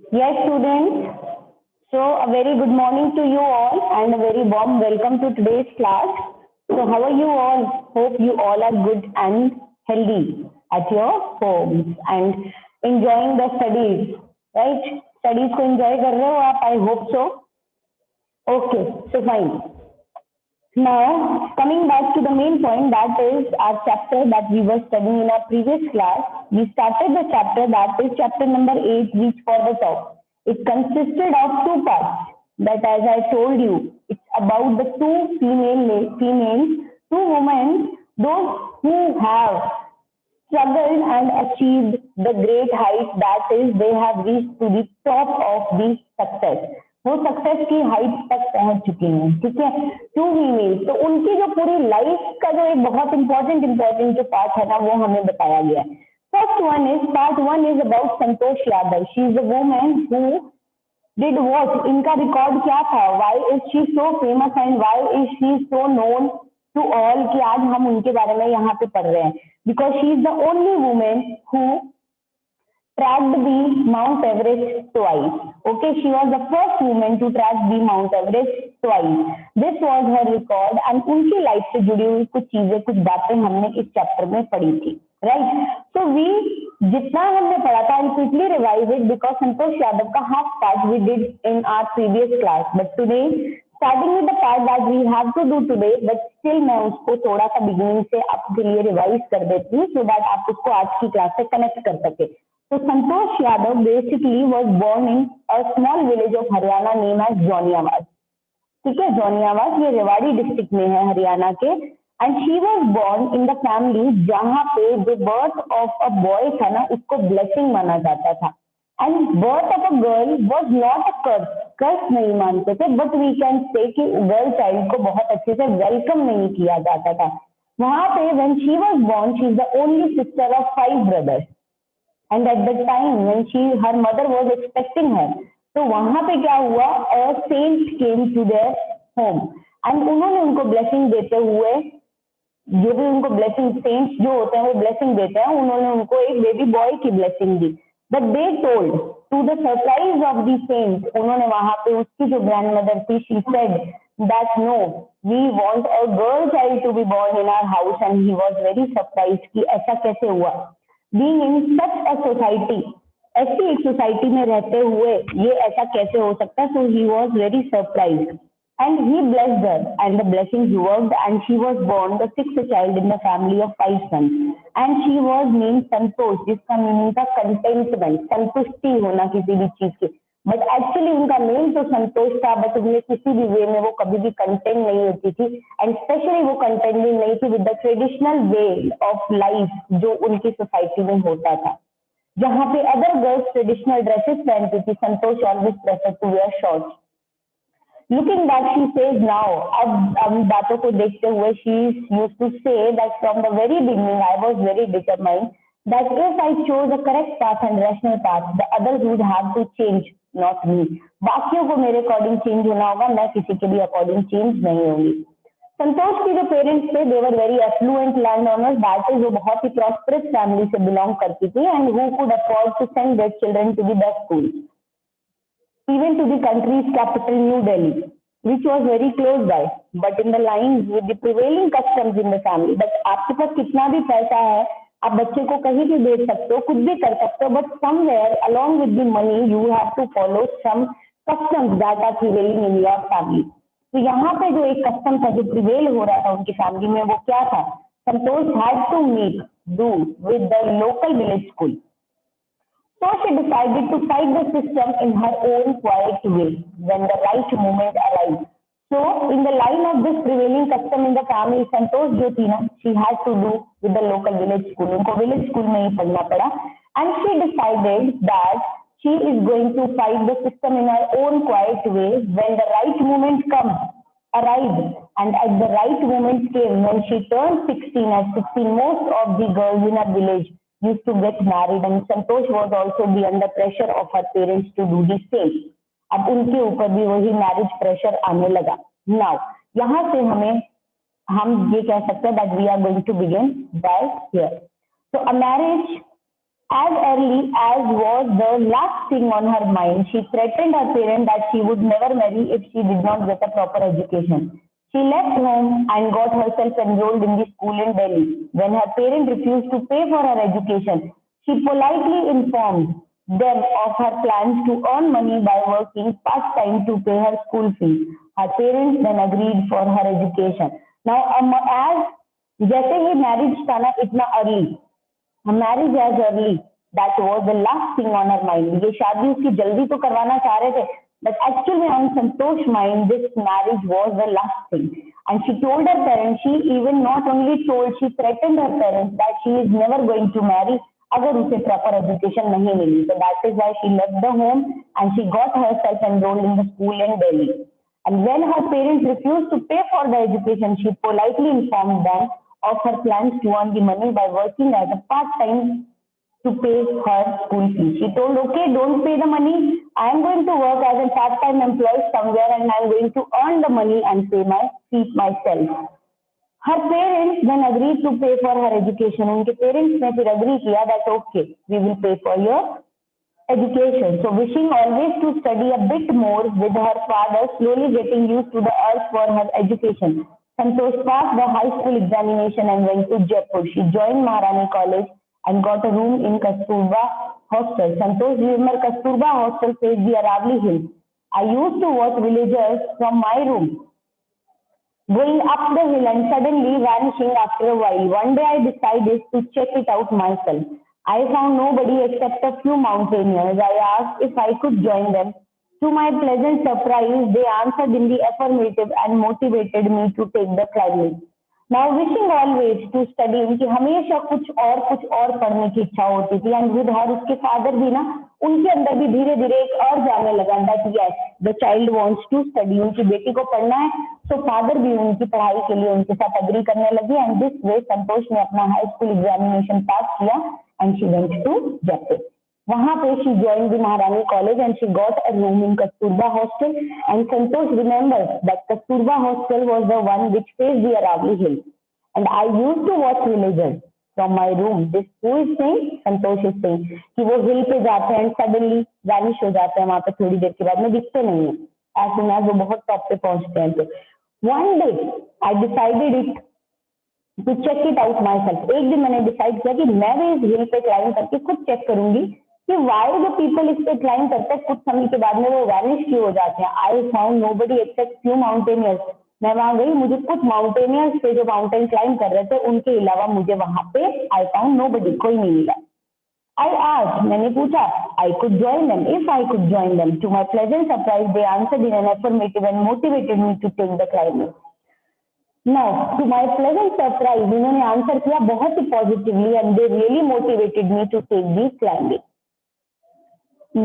Yes, students. So, a very good morning to you all and a very warm welcome to today's class. So, how are you all? Hope you all are good and healthy at your homes and enjoying the studies, right? Studies को enjoy कर रहे हो आप? I hope so. Okay, so fine. Now, coming back to the main point, that is our chapter that we were studying in our previous class. We started the chapter that is chapter number 8, Reach for the Top. It consisted of two parts. That, as I told you, it's about the two females, two women, those who have struggled and achieved the great height, that is they have reached to the top of the success. वो success की height तक पहुंच चुकी हैं, ठीक है। To female, तो उनकी जो पूरी लाइफ का जो एक बहुत इंपॉर्टेंट जो पार्ट है ना, वो हमें बताया गया है। Part one is about Santosh Yadav. She is the woman who did what, इनका रिकॉर्ड क्या था, why is she so famous and why is she so known to all, कि आज हम उनके बारे में यहाँ पे पढ़ रहे हैं। Because she is the only women who tracked the Mount Everest twice. Okay, she was the first woman to track the Mount Everest twice. This was her record and उनकी लाइफ से जुड़ी हुई कुछ चीजें, कुछ बातें हमने इस चैप्टर में पढ़ी थी, राइट। सो वी जितना हमने पढ़ा था, I quickly revise it because Santosh Yadav का half part we did in our previous class, but today starting with the part that we have to do today, but still मैं उसको थोड़ा सा बिगिनिंग से आपके लिए रिवाइज कर देती हूँ सो दैट आप उसको आज की क्लास से कनेक्ट कर सके। So Santosh Yadav basically was born in a small village of Haryana named as Jauniawaz. ठीक है, जौनियावाज ये रेवाड़ी डिस्ट्रिक्ट में है हरियाणा के। And she was born in the family जहाँ पे जो बर्थ ऑफ अ बॉय था ना, उसको ब्लेसिंग माना जाता था। And birth of a girl was not a curse, curse नहीं मानते थे, बट वी कैन से कि गर्ल चाइल्ड को बहुत अच्छे से वेलकम नहीं किया जाता था वहां पे। When she was born, she is the only sister of 5 brothers. And at the time when she her mother was expecting her, तो वहां पे क्या हुआ, a saint came to their home and उन्होंने उनको ब्लेसिंग देते हुए, जो भी उनको ब्लेसिंग, सेंट्स जो होते हैं वो ब्लेसिंग देते हैं, उन्होंने उनको एक बेबी बॉय की ब्लेसिंग दी। But they told to the surprise of the saint, उन्होंने वहां पे उसकी जो ग्रैंड मदर थी, she said that no, we want a girl child to be born in our house. And he was very surprised कि ऐसा कैसे हुआ। Being in such a society, ऐसी एक सोसाइटी में रहते हुए ये ऐसा कैसे हो सकता है। So he was very surprise and he blessed her and the blessing worked and she was born the 6th child in the family of 5 sons and she was named Santosh, जिसका मीनिंग था कंटेंटमेंट, संतुष्टि होना किसी भी चीज की। But actually उनका name तो संतोष था, बट उन्हें किसी भी वे में वो कभी भी कंटेंट नहीं होती थी। एंड स्पेशली वो कंटेंटेड नहीं थी with the traditional way of life जो उनकी सोसाइटी में होता था, जहाँ पे अदर गर्ल्स ट्रेडिशनल ड्रेसेस पहनती थी, Santosh always prefer to wear shorts. Looking back she says now, अब बातों को देखते हुए, she used to say that from the very beginning I was very determined that if I chose a correct path and rational path, the others would have to change, not me. बाकियों को मेरे according change होना होगा, मैं किसी के भी according change नहीं होंगी। संतोष की जो पेरेंट्स थे, they were very affluent land owners, that is वो बहुत ही प्रॉस्परस फैमिली से बिलोंग करती थी and who could afford to send their children to the best school, even to the country's capital New Delhi, which was very close by, but in the line with the prevailing customs in the family। but आपके पास कितना भी पैसा है, आप बच्चे को कहीं भी भेज सकते हो, कुछ भी कर सकते हो, but somewhere along with the money you have to follow some customs that are prevailing in your family। तो यहाँ पे जो एक कस्टम था जो प्रिवेल हो रहा था उनकी फैमिली में, वो क्या था, Santosh had to make do with the local village school. So she decided to fight the system in her own quiet way when the right moment arrived। So in the line of this prevailing custom in the family, संतोष जो थी ना, she had to do with the local village school, उनको village school में ही पढ़ना पड़ा। and she decided that she is going to fight the system in her own quiet way when the right moment arrived। and at the right moment came when she turned 16। at 16 most of the girls in her village used to get married and Santosh was also be under pressure of her parents to do the same। अब उनके ऊपर भी वही marriage pressure आने लगा। Now यहाँ से हम ये कह सकते हैं that we are going to begin by here। so a marriage As early as was the last thing on her mind, she threatened her parents that she would never marry if she did not get a proper education. She left home and got herself enrolled in the school in Delhi. When her parents refused to pay for her education, she politely informed them of her plans to earn money by working part-time to pay her school fees. Her parents then agreed for her education. Now, as जैसे ही marriage था ना इतना early, marriage age early, that was the last thing on her mind. ये शादी उसकी जल्दी तो करवाना चाह रहे थे, but actually on Santosh mind this marriage was the last thing. And she told her parents, she even not only told, she threatened her parents that she is never going to marry अगर उसे proper education नहीं मिली। So that is why she left the home and she got herself enrolled in the school in Delhi. And when her parents refused to pay for the education, she politely informed them of her plans to earn the money by working as a part-time to pay her school fees. She told, okay, don't pay the money. I am going to work as a part-time employee somewhere and I am going to earn the money and pay my fees myself. Her parents then agreed to pay for her education. उनके parents ने फिर agree किया that okay, we will pay for your education. So wishing always to study a bit more with her father, slowly getting used to the urge for her education, Santosh passed the high school examination and went to Jaipur. She joined Maharani College and got a room in Kasturba Hostel. Santosh, remember Kasturba Hostel faced the Aravali Hills. I used to watch villagers from my room going up the hill and suddenly vanishing after a while. One day I decided to check it out myself. I found nobody except a few mountaineers. I asked if I could join them. To my pleasant surprise, they answered in the affirmative and motivated me to take the climbing. Now wishing always to study, उनकी हमेशा कुछ और पढ़ने की इच्छा होती थी। And with her उसके फादर भी ना, उनके अंदर भी धीरे धीरे एक और जाने लगा that yes the child wants to study, उनकी बेटी को पढ़ना है। तो फादर भी उनकी पढ़ाई के लिए उनके साथ अग्री करने लगे। एंड दिस वे संतोष ने अपना हाई स्कूल एग्जामिनेशन पास किया and she went to Jaipur. वहां पे she joined the Maharani College and she got a room in Kasturba Hostel. And Santosh remembers that Kasturba Hostel was the one which faced the Aravali Hill. And I used to watch villagers from my room. This who is saying? Santosh is saying कि वो हिल पे जाते हैं suddenly vanish हो जाते हैं, वहां पे थोड़ी देर के बाद में दिखते नहीं है, एज सुन एज वो बहुत टॉप पे पहुंचते हैं। तो one day I decided it to check it out myself. एक दिन मैंने डिसाइड किया कि मैं भी इस हिल पे क्लाइंब करके खुद चेक करूंगी कि वाई द पीपल इस पे क्लाइंब करते हैं, कुछ समय के बाद में वो वैनिश क्यों हो जाते हैं। I found nobody except few mountaineers. मैं वहां गई, मुझे कुछ माउंटेनियर्स थे जो माउंटेन क्लाइंब कर रहे थे, उनके अलावा मुझे वहां पे आई फाउंड नोबडी, कोई नहीं मिला। आई आस्क्ड, मैंने पूछा, I could join them, if I could join them. To my pleasant surprise they answered in an affirmative and motivated me to take the climbing. Now to my pleasant surprise, उन्होंने answer किया बहुत ही positively and they really motivated me to take the climbing.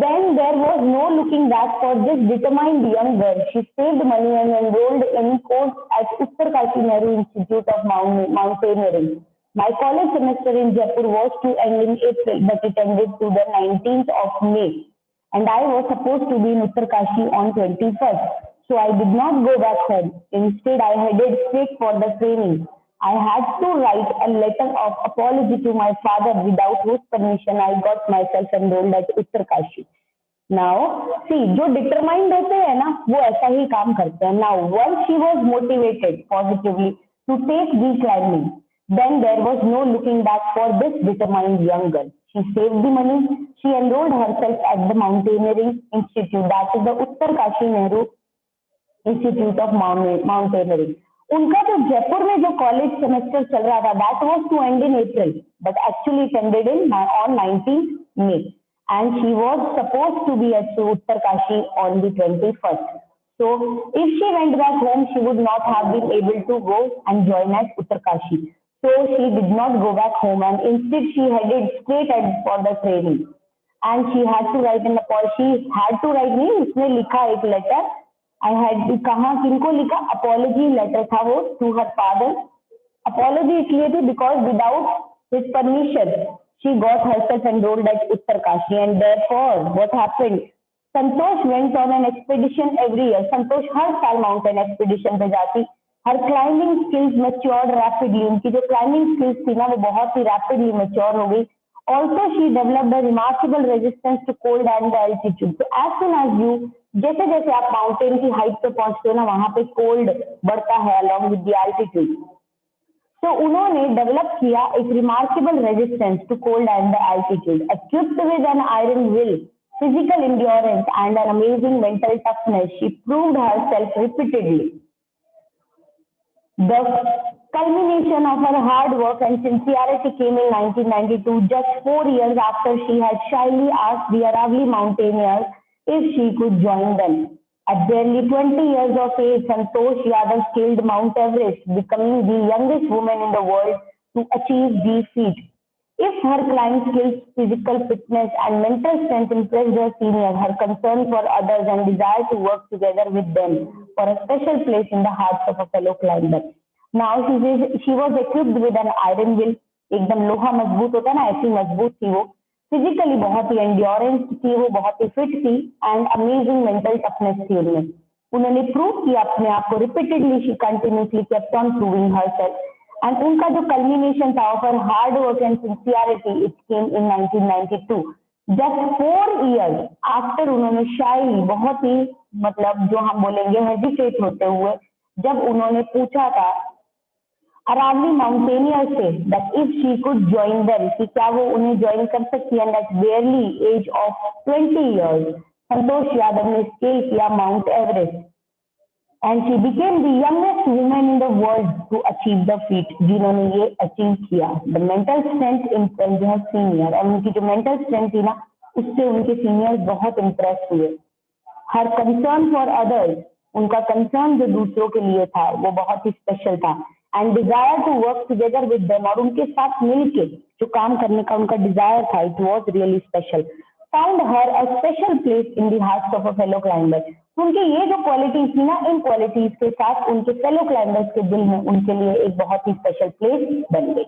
Then there was no looking back for this determined young girl. She saved money and enrolled in course at Uttarkashi Nehru Institute of Mountaineering. My college semester in Jaipur was to end in April, but it ended to the 19th of May. And I was supposed to be in Uttarkashi on 21st. So I did not go back home. Instead, I headed straight for the training. I had to write a letter of apology to my father, without whose permission I got myself enrolled at Uttarkashi. Now, see, जो determined होते हैं ना, वो ऐसा ही काम करते हैं। Now, once she was motivated positively to take the climbing, then there was no looking back for this determined young girl. She saved the money. She enrolled herself at the Mountaineering Institute, that is the Uttarkashi Nehru Institute of Mountaineering. उनका जो जयपुर में जो college semester चल रहा था that was to end in April, but actually it ended in on 19th May and she was supposed to be at Uttarkashi on the 21st. So if she went back home, she would not have been able to go and join at Uttarkashi. So she did not go back home and instead she headed straight ahead for the training. And she had to write an apology. She had to write नहीं, उसने लिखा एक letter. I had कहा किनको लिखा, apology letter था वो to her father. Apology इसलिए थी because without his permission she got herself enrolled at Uttarkashi and therefore what happened, Santosh went on an expedition every year. संतोष हर साल माउंटेन एक्सपीडिशन पे जाती। हर क्लाइंबिंग स्किल्स मैच्योर्ड रैपिडली, उनकी जो climbing skills थी ना वो बहुत ही रैपिडली मैच्योर हो गई Also, she developed a remarkable resistance to cold and the altitude. So as soon as you, जैसे जैसे आप माउंटेन की हाइट पे पहुंचते हो ना, वहां पे कोल्ड बढ़ता है along with the altitude. तो उन्होंने डेवलप किया एक remarkable resistance to cold and the altitude, equipped with an iron will, physical endurance and an amazing mental toughness. She proved herself repeatedly. The culmination of her hard work and sincerity came in 1992, just 4 years after she had shyly asked the Aravalli mountaineers if she could join them. At barely 20 years of age, Santosh Yadav scaled Mount Everest, becoming the youngest woman in the world to achieve the feat. If her climb skills, physical fitness, and mental strength impressed her seniors, her concern for others and desire to work together with them for a special place in the hearts of a fellow climber. Now she was equipped with an iron will. एकदम लोहा मजबूत होता है ना, ऐसी मजबूत थी वो. फिजिकली बहुत ही एंड्योरेंस थी वो, बहुत ही फिट थी एंड अमेजिंग मेंटल टफनेस थी उनमें. उन्होंने प्रूव किया अपने आप को repeatedly. She continuously kept on proving herself. And उनका जो कल्मिनेशन था of her hard work and sincerity, it came in 1992, just 4 years after. उन्होंने शायरी बहुत ही मतलब जो हम बोलेंगे हेजिटेट होते हुए जब उन्होंने पूछा था अरावली माउंटेनियर से that if she could join them, कि क्या वो उन्हें ज्वाइन कर सकती है. At barely age of 20 years Santosh Yadav ने स्केल किया Mount Everest and she became the youngest women in the world to achieve the feat, जिन्होंने ये अचीव किया. The mental strength impressed her senior, और उनकी जो मेंटल स्ट्रेंथ थी ना उससे उनके सीनियर्स बहुत इम्प्रेस हुए. हर कंसर्न फॉर अदर्स, उनका कंसर्न जो दूसरों के लिए था वो बहुत ही स्पेशल था. And desire to work together with them, और उनके साथ मिलके जो काम करने का उनका डिजायर था, it was really special. Found her a special place in the hearts of a fellow climber. उनकी ये जो क्वालिटीज थी ना, इन क्वालिटीज के साथ उनके फेलो क्लाइंबर्स के दिल में उनके लिए एक बहुत ही स्पेशल प्लेस बन गई.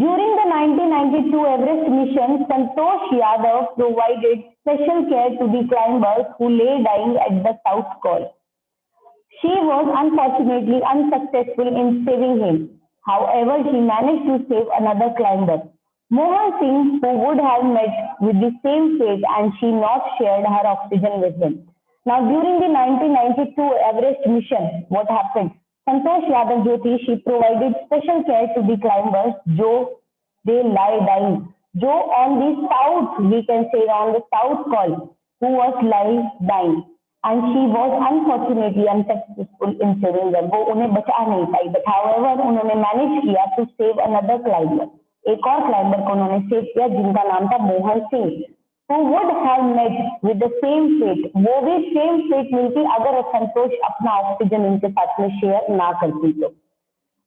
During the 1992 Everest mission, Santosh Yadav provided special care to the climbers who lay dying at the South Col. She was unfortunately unsuccessful in saving him. However, she managed to save another climber, Mohan Singh, who would have met with the same fate and she not shared her oxygen with him. Now, during the 1992 Everest mission, what happened? Santosh Yadav जो थी, she provided special care to the climbers जो they lie dying, जो on the south, we can say on the south col, who was lie dying, and she was unfortunately unsuccessful in saving them. वो उन्हें बचा नहीं पाई, but however उन्होंने manage किया to save another climber. एक और climber को उन्होंने सेव किया जिनका नाम था Mohan Singh, who would have met with the same fate. वो भी सेम फेट मिलती अगर संतोष अपना ऑक्सीजन उनके साथ में शेयर ना करती तो.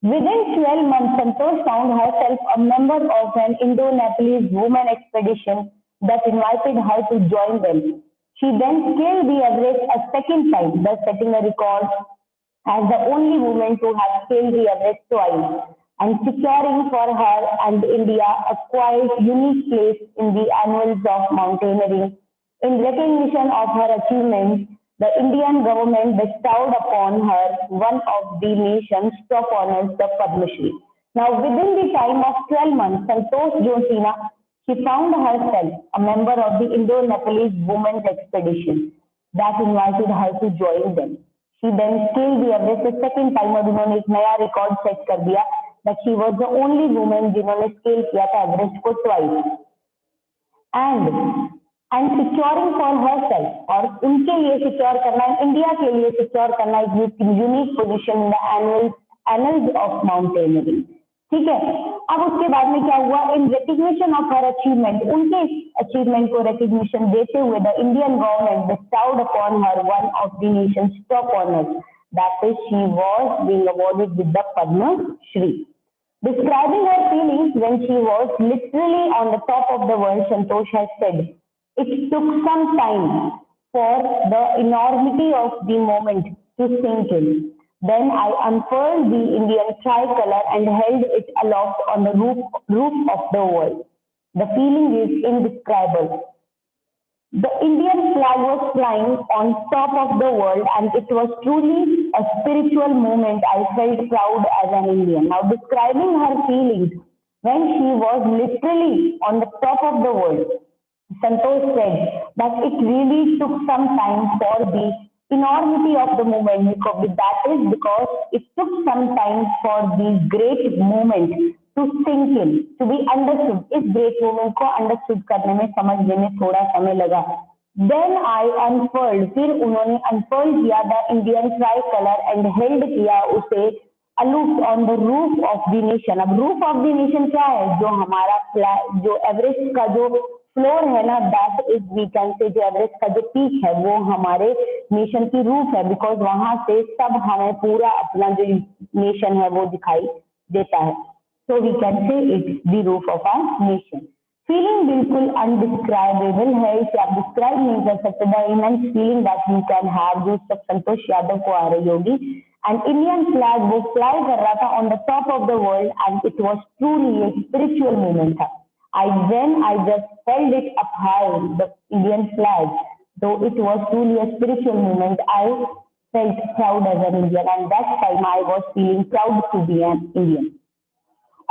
Within 12 months, Santosh found herself a member of an Indo-Nepalese women expedition that invited her to join them. She then scaled the Everest a second time, thus setting a record as the only woman to have scaled the Everest twice, and securing for her and India a quite unique place in the annals of mountaineering. In recognition of her achievements, the Indian government bestowed upon her one of the nation's top honors, the Padma Shri. Now, within the time of 12 months, Santosh Jyotina, she found herself a member of the Indo-Nepalese Women's Expedition that invited her to join them. She then scaled the Everest the second time, और उन्होंने एक नया record set कर दिया that she was the only woman जिन्होंने scale किया था Everest को twice. And securing for herself, और उनके लिए सिक्योर करना, इंडिया के लिए सिक्योर करना एक unique position in the annals of mountaineering. ठीक है. अब उसके बाद में क्या हुआ? इन रिकग्निशन ऑफ हर अचीवमेंट, उनके अचीवमेंट को रिकग्निशन देते हुए the Indian government bestowed upon her one of the nation's top honors, that is she was being awarded with the Padma Shri. Describing her feelings when she was literally on the top of the world, Santosh has said, "It took some time for the enormity of the moment to sink in. Then I unfurled the Indian tricolor and held it aloft on the roof of the world. The feeling is indescribable. The Indian flag was flying on top of the world and it was truly a spiritual moment. I felt proud as an Indian." Now, describing her feelings when she was literally on the top of the world. Santosh said that it really took some time for the enormity of the movement. That is because it took some time for the great movement to sink in, to be understood. इस great movement को understood करने में समझने में थोड़ा समय लगा. Then I unfurled, फिर उन्होंने unfurl किया the Indian tricolor and held किया उसे aloof on the roof of the nation. अब roof of the nation क्या है? जो हमारा फ्लैग, जो एवरेस्ट का जो फ्लोर है ना, दैट इज वी कैन से, जो एवरेस्ट का जो पीक है वो हमारे नेशन की रूफ है, बिकॉज वहां से सब हमें पूरा अपना जो नेशन है वो दिखाई देता है. So we can say it's the roof of our nation. Feeling बिल्कुल अनडिस्क्राइबेबल है, इसे आप डिस्क्राइब नहीं कर सकते. The immense feeling that you can have, जो सब संतोष यादव को आ रही होगी. एंड इंडियन फ्लैग वो फ्लाई कर रहा था on the top of the world and it was truly a spiritual movement था. I just held it up high, the Indian flag, though it was truly a spiritual moment. I felt proud as an Indian, and that time I was feeling proud to be an Indian.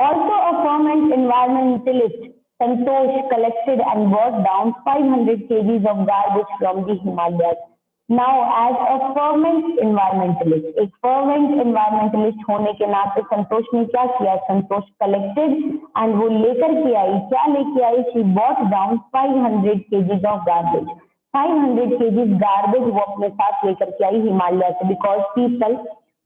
Also a fervent environmentalist, Santosh collected and brought down 500 kgs of garbage from the Himalayas. Now as a fervent environmentalist, एक fervent environmentalist होने के नाते संतोष ने क्या किया? संतोष collected and वो लेकर के आई, क्या लेके आई? She brought down 500 kgs of garbage. 500 kgs garbage वो अपने साथ लेकर के आई हिमालय से, because people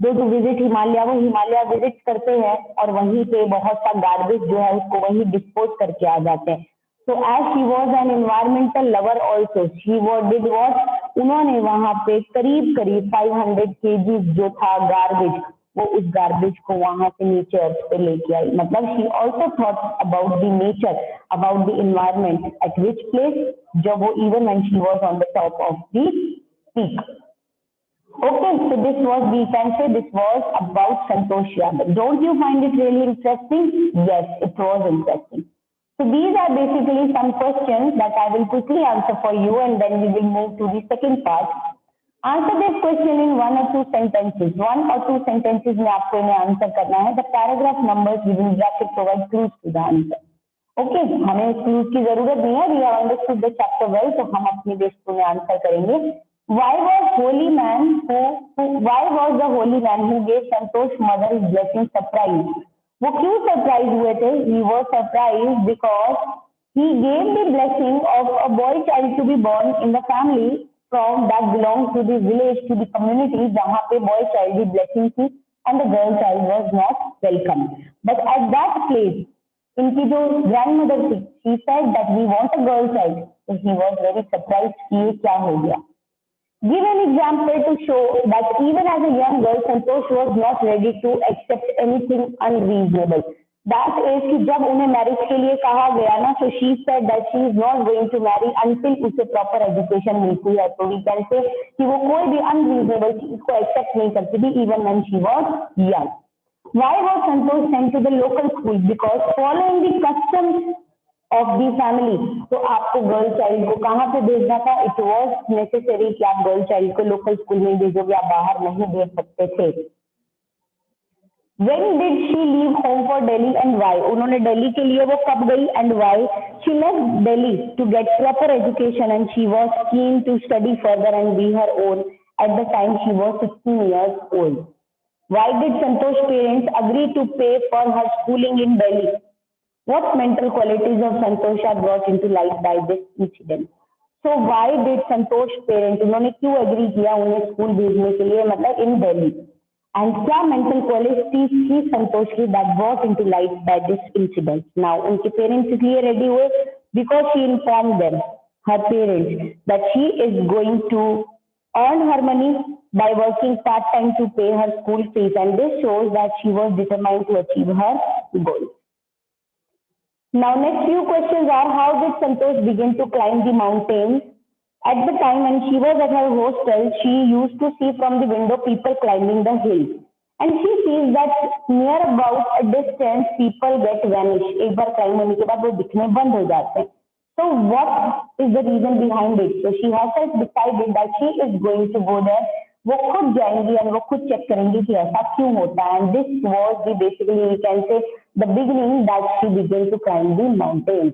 go to visit Himalaya, वो हिमालय विजिट करते हैं और वहीं पे बहुत सा गार्बेज जो है उसको वहीं डिस्पोज करके आ जाते हैं. So as she was an environmental lover also, she did what? उन्होंने वहां पे करीब 500 kg जो था गार्बेज, वो उस गार्बेज को वहां से नीचे अर्थ पे लेके आई. मतलब she also thought about the nature, about the environment, at which place, जब वो even when she was on the top of the peak. Okay, so this was, we can say this was about Santosh Yadav. Don't you find it really interesting? Yes, it was interesting. So these are basically some questions that I will quickly answer for you, and then we will move to the second part. Answer this question in 1 or 2 sentences. 1 or 2 sentences में आपको इन्हें answer करना है. The paragraph numbers within bracket provide clues to the answer. Okay, हमें clues की जरूरत नहीं है. We have understood the chapter well, तो हम अपनी बेसिस में आंसर करेंगे. Why was the holy man who gave Santosh mother his blessing surprised? वो क्यों सरप्राइज हुए थे? He was surprised because he gave the blessing of a boy child to be born in the family from that belongs to the village, to the community जहाँ पे boy child की blessing थी and the girl child was not welcome. But at that place, इनकी जो grandmother थी, she said that we want a girl child. So he was very surprised कि ये क्या हो गया. Give an example to show that even as a young girl, Santosh was not ready to accept anything unreasonable. That is कि जब उन्हें marriage के लिए कहा गया ना, so she said that she is not going to marry until उसे proper education मिलती है. तो we can say कि वो कोई भी unreasonable चीज को accept नहीं करती थी even when she was young. Why was Santosh sent to the local school? Because following the customs of the family, तो आपको गर्ल चाइल्ड को कहाँ पे भेजना था? इट वॉज नेसेसरी कि आप गर्ल चाइल्ड को लोकल स्कूल में भेजोगे, आप बाहर नहीं भेज सकते थे. When did she leave home for Delhi and why? उन्होंने दिल्ली के लिए वो कब गई and why? She left Delhi to get proper education and she was keen to study further and be her own. At the time she was 16 years old. Why did Santosh parents agree to pay for her schooling in Delhi? What mental qualities of Santosh are brought into light by this incident? So why did Santosh parents, उन्होंने क्यों agree किया उन्हें school भेजने के लिए, मतलब इन Delhi, and क्या mental qualities थी संतोष की that brought into light by this incident? Now उनके पेरेंट्स इसलिए रेडी हुए because she informed them, her parents, that she is going to earn her money by working part time to pay her school fees, and this shows that she was determined to achieve her goal. Now next few questions are, how did Santosh begin to climb the mountain? At the time when she was at her hostel, she used to see from the window people climbing the hill, and she sees that near about a distance people get vanish. एक बार climb होने के बाद वो दिखने बंद हो जाते हैं. So what is the reason behind it? So she herself decided that she is going to go there वो खुद जाएंगी एंड वो खुद चेक करेंगी कि ऐसा क्यों होता है. And this was the basically we can say the beginning that she began to climb the mountains.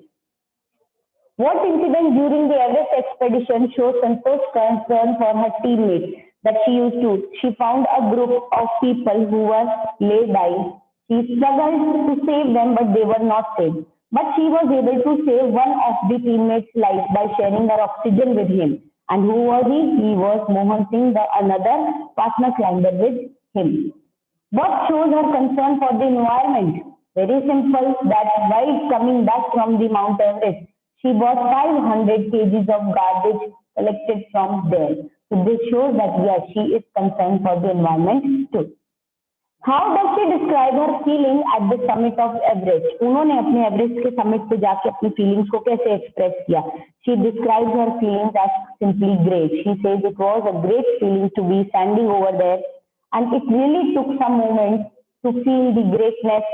What incident during the Everest expedition shows Santosh's concern for her teammates that she used to? She found a group of people who were lay dying. She struggled to save them, but they were not saved. But she was able to save one of the teammates' life by sharing her oxygen with him. And who was he? He was Mohan Singh, the another partner climber with him. What shows her concern for the environment? Very simple, that while coming back from the Mount Everest, she bought 500 kgs of garbage collected from there. So this shows that yes, she is concerned for the environment too. How does she describe her feeling at the summit of Everest? उन्होंने अपने Everest के summit पे जाके अपनी feelings को कैसे express किया? She describes her feelings as simply great. She says it was a great feeling to be standing over there, and it really took some moments to feel the greatness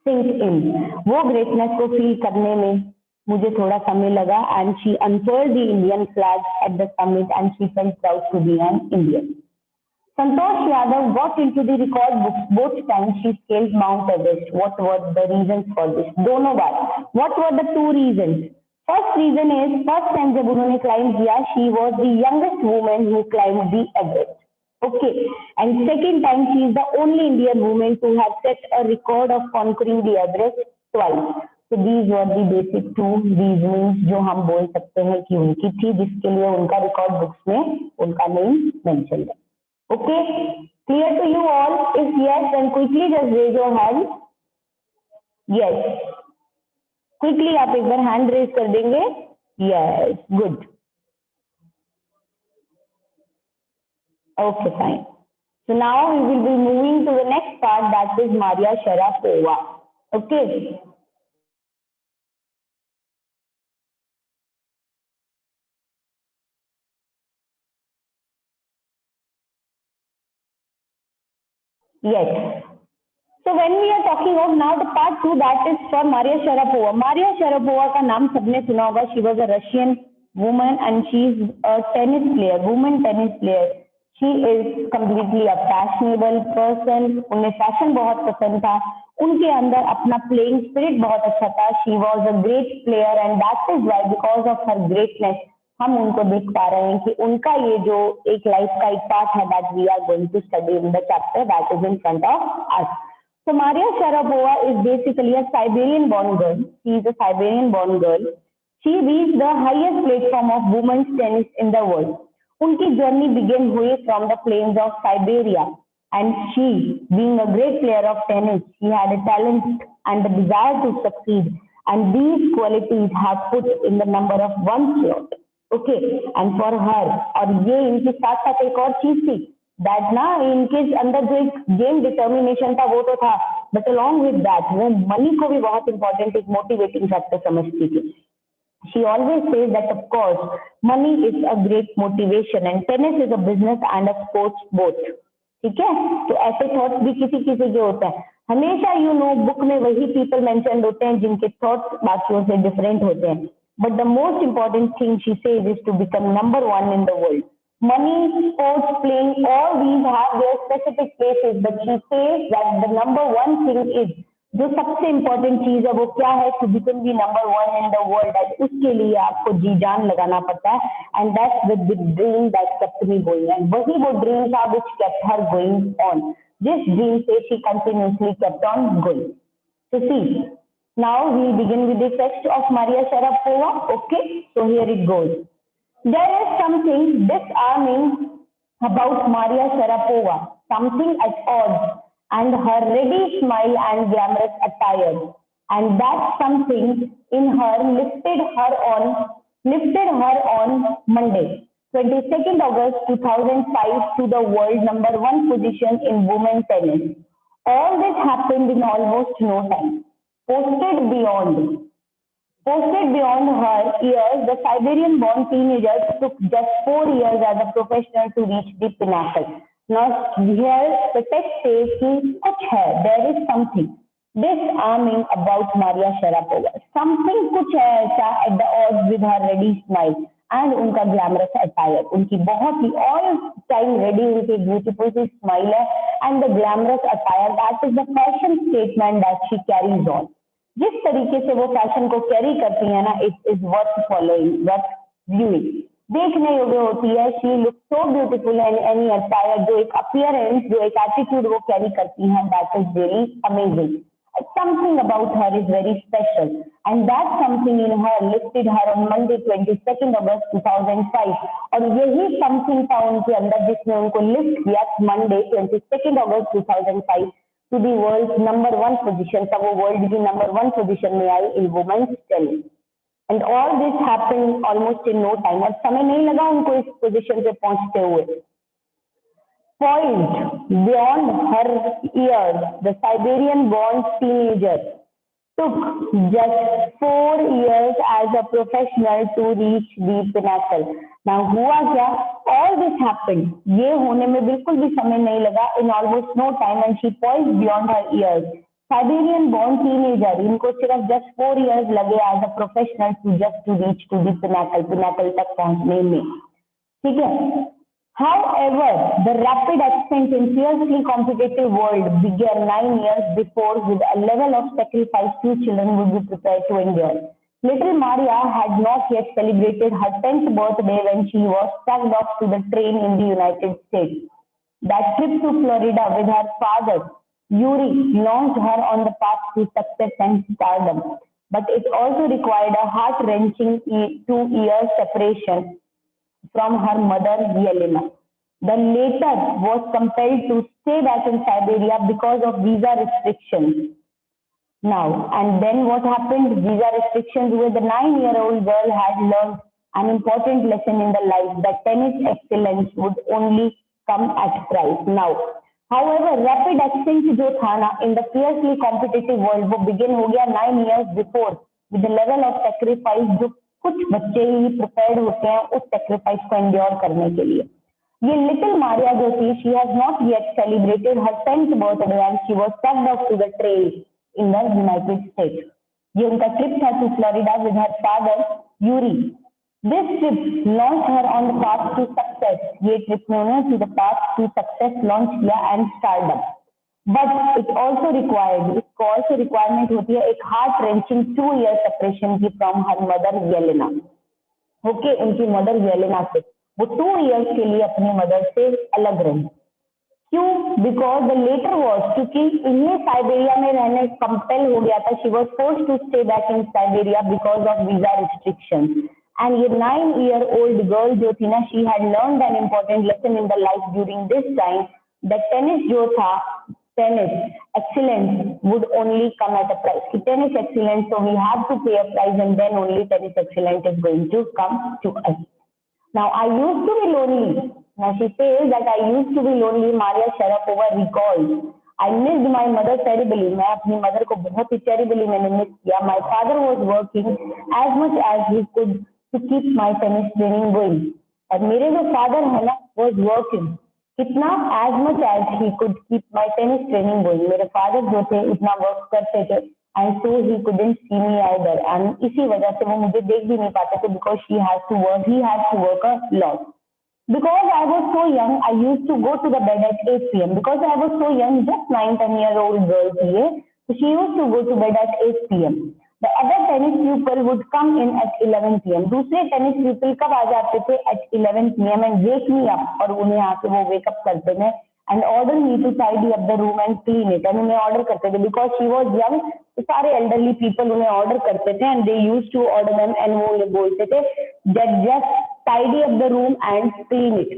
sink in. वो greatness को feel करने में मुझे थोड़ा समय लगा. And she unfurled the Indian flag at the summit and she felt proud to be an Indian. Santosh Yadav got into the record books both times she scaled Mount Everest. What were the reasons for this? दोनों बार. What were the two reasons? First reason is, first time जब उन्होंने climb किया, she was the youngest woman who climbed the Everest. Okay, and second time she is the only Indian woman to have set a record of conquering the Everest twice. So these were the basic two reasons जो हम बोल सकते हैं कि उनकी थी, जिसके लिए उनका रिकॉर्ड बुक्स में उनका नेम मेंशन है. Okay, clear to you all? If yes, then quickly just raise your hand. Yes, quickly आप एक बार हैंड रेज कर देंगे. Yes, good. Okay, fine. So now we will be moving to the next part, that is Maria Sharapova. Okay. Yes. So when we are talking of now the part 2, that is for Maria Sharapova. Maria Sharapova का नाम सबने सुना होगा. She was a Russian woman and she is a tennis player, woman tennis player. She is completely a fashionable person. उन्हें fashion बहुत पसंद था. उनके अंदर अपना playing spirit बहुत अच्छा था. She was a great player and that is why because of her greatness हम उनको देख पा रहे हैं कि उनका ये जो एक लाइफ का एक पार्ट है that we are going to study in the chapter that is in front of us. So Maria Sharapova is basically a Siberian born girl. She is a Siberian born girl. She reached the highest platform of women's tennis in the world. उनकी journey begin हुई from the plains of Siberia, and she, being a great player of tennis, she had a talent and the desire to succeed, and these qualities have put in the number of one slot. Okay, and for her, और ये इनके साथ साथ एक और चीज थी that ना इनके अंदर जो एक गेम डिटर्मिनेशन था वो तो था, बट अलॉन्ग विद दैट वो मनी को भी बहुत इंपॉर्टेंट एक मोटिवेटिंग फैक्टर समझती थी. She always says that of course money is a great motivation and tennis is a business and a sports both. ठीक है, तो ऐसे थॉट्स भी किसी किसी के होते हैं. हमेशा यू नो बुक में वही पीपल मेंशन होते हैं जिनके थॉट्स बाकियों से डिफरेंट होते हैं. But the most important thing she says is to become number one in the world. Money, sports, playing, all these have their specific places, but she says that the number one thing is, जो सबसे important चीज है वो क्या है? To become the number one in the world. And उसके लिए आपको जी जान लगाना पड़ता है. And that's the big dream that kept me going. And वही वो dream था which kept her going on. This dream से she continuously kept on going. So see. Now we begin with the text of Maria Sharapova. Okay, so here it goes. There is something disarming about Maria Sharapova, something at odds, and her ready smile and glamorous attire, and that something in her lifted her on Monday, 22nd August 2005, to the world number one position in women tennis. All this happened in almost no time. Posted beyond her years, the Siberian-born teenager took just 4 years as a professional to reach the pinnacle. Now here the text says कि कुछ है, there is something disarming about Maria Sharapova. Something कुछ है ऐसा at the odds with her ready smile and उनका glamorous attire, उनकी बहुत ही all time ready उनकी ब्यूटीफुल सी स्माइल है and the glamorous attire that is the fashion statement that she carries on. जिस तरीके से वो फैशन को कैरी करती है ना, it is worth following, worth viewing, देखने योग्य होती है। She look so beautiful in any attire, जो एक अपीयरेंस, जो एक एटीट्यूड वो कैरी करती हैं, that is really amazing. Something about her is very special, and that something in her lifted her on Monday 22nd August 2005, और यही something था उनके अंदर जिसने उनको लिफ्ट किया Monday 22nd August 2005 to the world's number one position, तब वो वर्ल्ड की नंबर वन पोजीशन में आई in women's tennis. And all this happened almost in no time, और समय नहीं लगा उनको इस पोजीशन पे पहुंचते हुए। Poised beyond her years, the Siberian-born teenager took just 4 years as a professional to reach the pinnacle. Now हुआ क्या? All this happened. ये होने में बिल्कुल भी समय नहीं लगा, in almost no time, and she poised beyond her years. Siberian-born teenager, इनको सिर्फ just 4 years लगे as a professional to reach to the pinnacle तक पहुंचने में, ठीक है। However, the rapid ascent in fiercely competitive world began 9 years before with a level of sacrifice few children would be prepared to endure. Little Maria had not yet celebrated her 10th birthday when she was tagged off to the train in the United States. That trip to Florida with her father, Yuri, launched her on the path to success and stardom. But it also required a heart-wrenching 2-year separation from her mother Yelena. The latter was compelled to stay back in Siberia because of visa restrictions. Now, and then what happened? Visa restrictions where the 9-year-old girl had learned an important lesson in the life that tennis excellence would only come at price. Now, however, rapid ascent जो था ना in the fiercely competitive world वो begin हो गया 9 years before with the level of sacrifice जो कुछ बच्चे ही prepared होते हैं उस सेक्रीफाइस को एंड्योर करने के लिए। ये लिटिल मारिया जो थी, she has not yet celebrated her 10th birthday and she was tagged off to the train in the United States. ये उनका ट्रिप था to Florida with her father Yuri. This trip launch her on the path to success, ये trip ने उन्हें to the path to success launch किया and stardom. But it also required, इसको also requirement होती है एक heart wrenching 2 year separation की from her mother Yelena. Okay, उनकी मदर येलेना से वो 2 years के लिए अपनी मदर से अलग रही। क्यों? बिकॉज द लेटर वॉज, क्योंकि इन्हें साइबेरिया में रहने कंपेल हो गया था। She was forced to stay back in Siberia because of visa restrictions. And ये 9-year-old गर्ल जो थी ना, she had learned an important lesson in the life during this time that tennis जो था, tennis excellence would only come at a price. Tennis excellence, so we have to pay a price and then only tennis excellence is going to come to us. Now I used to be lonely. Now she says that I used to be lonely. Maria Sharapova recalls. I missed my mother terribly. मैं अपनी mother को बहुत ही terribly मैंने miss किया. My father was working as much as he could to keep my tennis training going. और मेरे जो father है ना, was working. कितना as much as he could keep my tennis training going. मेरे फादर जो थे इतना वर्क करते थे and so he couldn't see me either, एंड इसी वजह से वो मुझे देख भी नहीं पाते थे because he has to work a lot. Because I was so young, I used to go to the bed at 8 p.m. Because I was so young, just 9-10-year-old girl थी ये, so she used to go to bed at 8 p.m. The other tennis pupil would come in at 11 p.m. दूसरे tennis people कब आ जाते थे? at 11 p.m. and wake me up, और उन्हें आके वो wake up करते थे and order me to tidy up the room and clean it, and उन्हें order करते थे because she was young, तो सारे elderly people उन्हें order करते थे and they used to order them and वो उन्हें बोलते थे that just tidy up the room and clean it.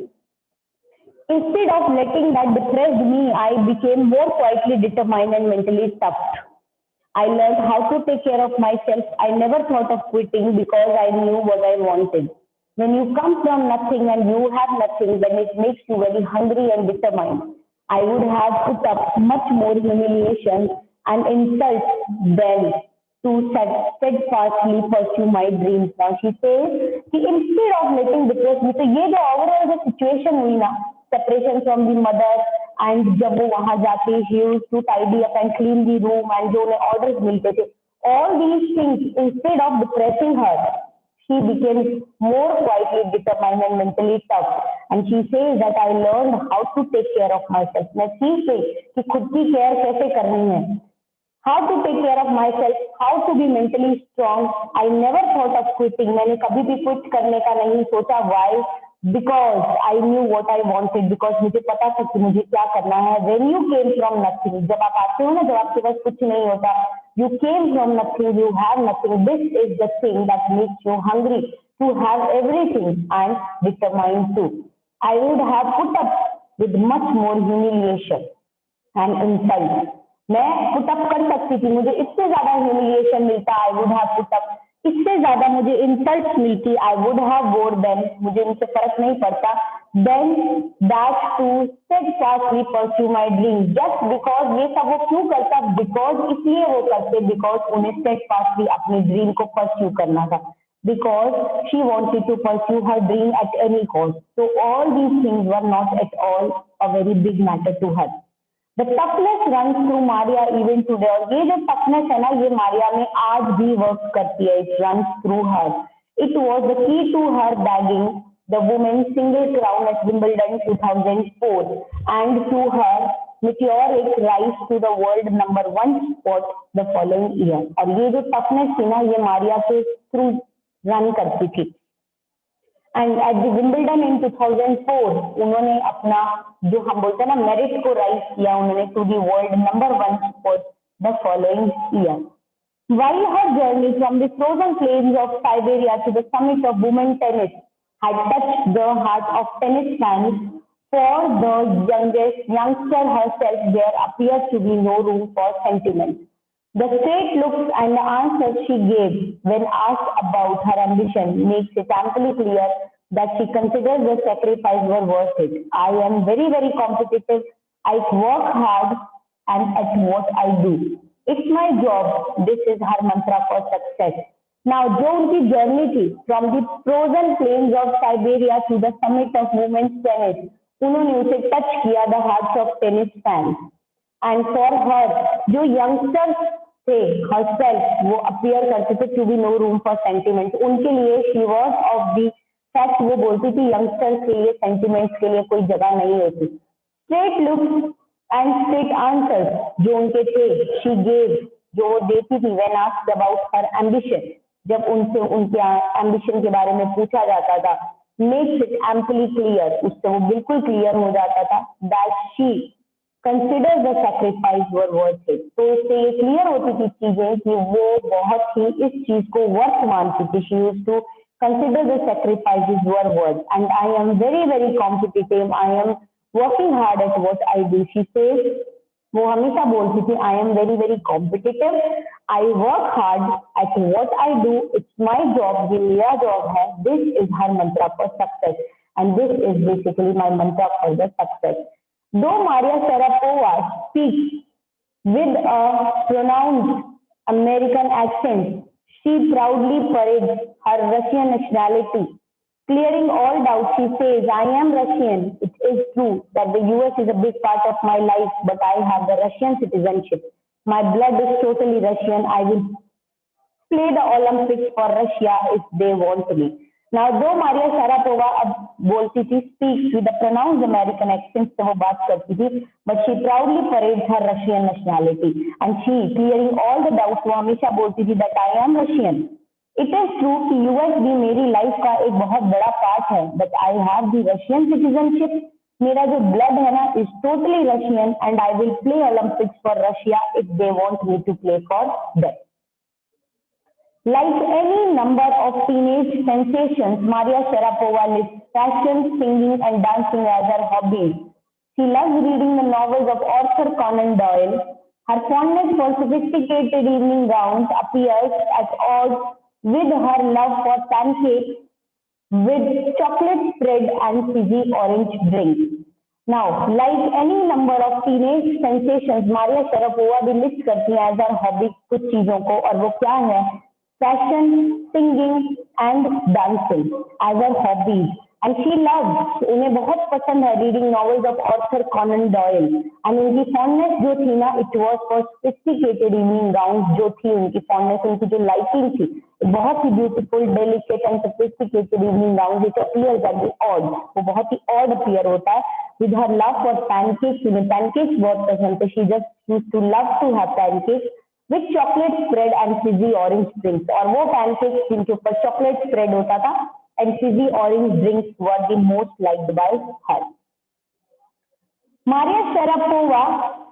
Instead of letting that depress me, I became more quietly determined and mentally tough. I learned how to take care of myself. I never thought of quitting because I knew what I wanted. When you come from nothing and you have nothing, then it makes you very hungry and determined. I would have put up much more humiliation and insult than to steadfastly pursue my dreams. Now she says कि instead of letting depress me, तो ये जो overall जो situation हुई ना, separation from the mother, and जब वो वहां जाके he used to tidy up and clean the room and जो उन्हें orders मिलते थे, all these things instead of depressing her, she became more quietly determined and mentally tough. And she says that I learned how to take care of myself. मैं सीख गई कि खुद की केयर कैसे करनी है. How to take care of myself, how to be mentally strong. I never thought of quitting. मैंने कभी भी quit करने का नहीं सोचा. Why? Because I knew what I wanted. Because मुझे पता था कि मुझे क्या करना है. When you came from nothing, जब आप आते हो ना, जब आपके पास कुछ नहीं होता, you came from nothing, you have nothing. This is the thing that makes you hungry to have everything and determined to. I would have put up with much more humiliation and insult. मैं put up कर सकती थी, मुझे इससे ज्यादा humiliation मिलता. आई would have put up, इससे ज्यादा मुझे इंसल्ट मिलती. I would have bore them, मुझे इनसे फर्क नहीं पड़ता. Then that to steadfastly pursue my dream. Just because ये सब वो क्यों करता? बिकॉज इसलिए वो करते, बिकॉज उन्हें स्टेडफास्टली अपने ड्रीम को परस्यू करना था. Because she wanted to pursue her dream at any cost. So all these things were not at all a very big matter to her. The toughness runs through Maria even today. और ये जो toughness है ना, ये मारिया में आज भी work करती है. It runs through her. It was the key to her bagging the women's single crown at Wimbledon 2004 and to her meteoric rise to the world #1 spot the following year. और ये जो toughness थी ना, ये मारिया के through run करती थी. And at the Wimbledon इन 2004 उन्होंने अपना जो हम बोलते हैं ना मेरिट को राइज किया उन्होंने to the world #1 spot the following year. While her journey from the frozen plains of Siberia to the summit of women tennis had touched the heart of tennis fans, for the youngster herself there appeared to be no room for sentiment. The straight looks and the answers she gave when asked about her ambition makes it amply clear that she considers the sacrifice were worth it. I am very, very competitive. I work hard and at what I do. It's my job. This is her mantra for success. Now, जो उनकी journey थी from the frozen plains of Siberia to the summit of women's tennis, उन्होंने उसे touch किया the hearts of tennis fans. And for her, जो youngsters थे herself, वो appear करते थे to be no room for sentiment. उनके लिए she was of the fact, वो बोलती थी youngsters के लिए sentiments के लिए कोई जगह नहीं होती. Straight looks and straight answers जो उनके थे she gave, जो वो देती थी when asked about her ambition, जब उनसे उनके ambition के बारे में पूछा जाता था, makes it amply clear, उससे वो बिल्कुल clear हो जाता था that she consider the sacrifice were worth it. तो इससे ये क्लियर होती थी चीजें कि वो बहुत ही इस चीज को वर्थ मानती थी. She used to consider the sacrifices were worth. And I am very, very competitive. I am working hard at what I do. She says, वो हमेशा बोलती थी I am very, very competitive. I work hard at what I do. It's my job. ये मेरा job है. This is her mantra for success. And this is basically my mantra for the success. Though Maria Sharapova speaks with a pronounced American accent, she proudly parades her Russian nationality. Clearing all doubt, she says, I am Russian. It is true that the US is a big part of my life, but I have the Russian citizenship. My blood is totally Russian. I will play the Olympics for Russia if they want me. Now, though Maria Sharapova अब बोलती थी speaks with a pronounced American accent से वो बात करती थी, but she proudly parades her Russian nationality and she clearing all the doubts, वो हमेशा बोलती थी that I am Russian. It is true कि US भी मेरी लाइफ का एक बहुत बड़ा पार्ट है, but I have the Russian citizenship. मेरा जो ब्लड है ना is totally Russian and I will play Olympics for Russia if they want me to play for them. Like any number of teenage sensations, Maria Sharapova lists fashion, singing, and dancing as her hobbies. She loves reading the novels of Arthur Conan Doyle. Her fondness for sophisticated evening gowns appears at odds with her love for pancakes with chocolate spread and fizzy orange drink. Now, like any number of teenage sensations, Maria Sharapova भी list करती है as her hobby कुछ चीजों को, और वो क्या है? Fashion, singing, and dancing as her hobbies. and she loves, उन्हें बहुत पसंद है reading novels of Arthur Conan Doyle, and उनकी fondness जो थी ना, it was for sophisticated evening gowns, जो थी उनकी fondness, उनकी जो liking थी, बहुत ही beautiful, delicate and sophisticated evening gowns which appears at the odd, वो बहुत ही odd appear होता है, with her love for pancakes, उन्हें pancakes बहुत पसंद थे, she just used to love to have pancakes with chocolate spread and fizzy orange drinks, और वो pancakes जिनके ऊपर chocolate spread होता था and fizzy orange drinks were the most liked by her. Maria Sharapova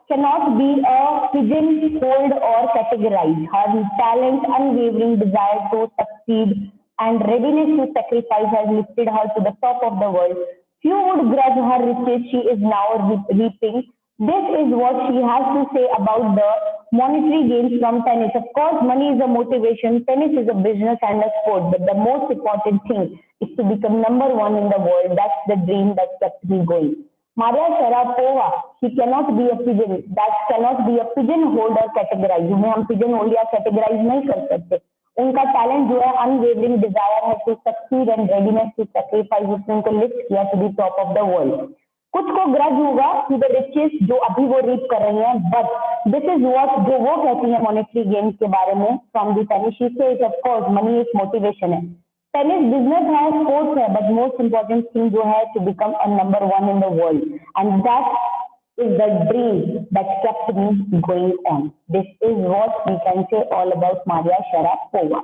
cannot be a pigeonholed or categorized. Her talent, unwavering desire to succeed, and readiness to sacrifice has lifted her to the top of the world. Few would grudge her riches she is now reaping. This is what she has to say about the monetary gains from tennis. Of course, money is a motivation. Tennis is a business and a sport, but the most important thing is to become number one in the world. That's the dream that kept me going. Maria Sharapova, she cannot be a pigeon. That cannot be a pigeonholed or categorized. उन्हें हम pigeonhole या categorize नहीं कर सकते. उनका talent जो है unwavering desire है to succeed and readiness to sacrifice, उसने उनको lift किया to the top of the world. कुछ को ग्रज होगा टू द रिचेस जो अभी वो रीप कर रही हैं, बट दिस इज व्हाट जो वो कहती है मॉनेटरी गेन्स के बारे में from the tennis, she says of course money एक मोटिवेशन है, टेनिस बिजनेस है, स्पोर्ट्स है, बट मोस्ट इंपॉर्टेंट थिंग जो है to become a number one in the world, and that is the dream that kept me going on. This is what we can say all about Maria Sharapova.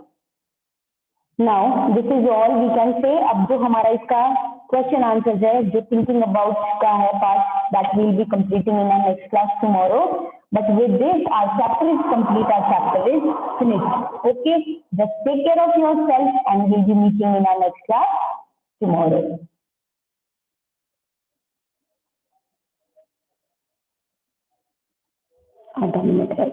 Now, this is all we can say. अब जो हमारा इसका question answers है, जो thinking about का है part, that we will be completing in our next class tomorrow. But with this, our chapter is complete. Our chapter is finished. Okay, just take care of yourself, and we'll be meeting in our next class tomorrow. आधा minute है.